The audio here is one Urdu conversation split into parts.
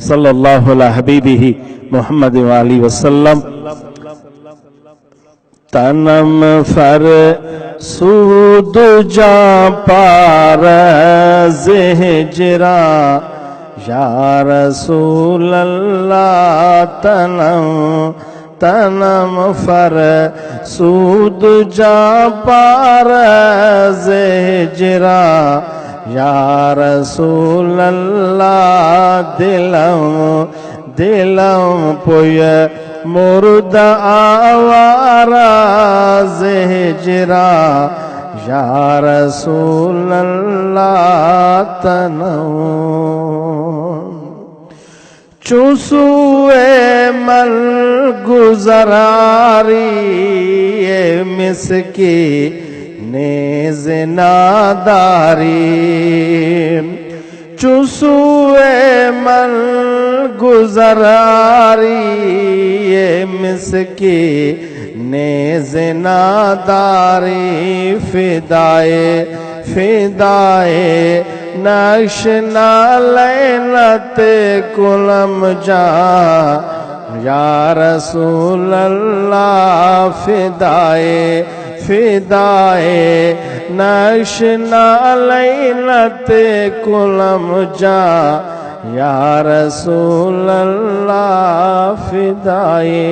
صلی اللہ علیہ حبیبہ محمد وآلہ وسلم. تنم فر سود جا پار زہجرا یا رسول اللہ. تنم فر سود جا پار زہجرا یا رسول اللہ. دلم پوی مرد آوارا زہجرا یا رسول اللہ. تنم چوسوے مل گزراری مسکی نیز ناداری. چوسوے مل گزراری مسکی نیز ناداری. فدائے نقش نالینت کلم جا یا رسول اللہ. فدائے نقش نالینت کلم جا یا رسول اللہ. فدائے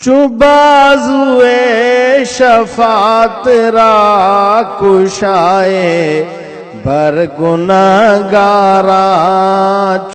چوبازوے شفاعت را کشائے بر گناہگارا.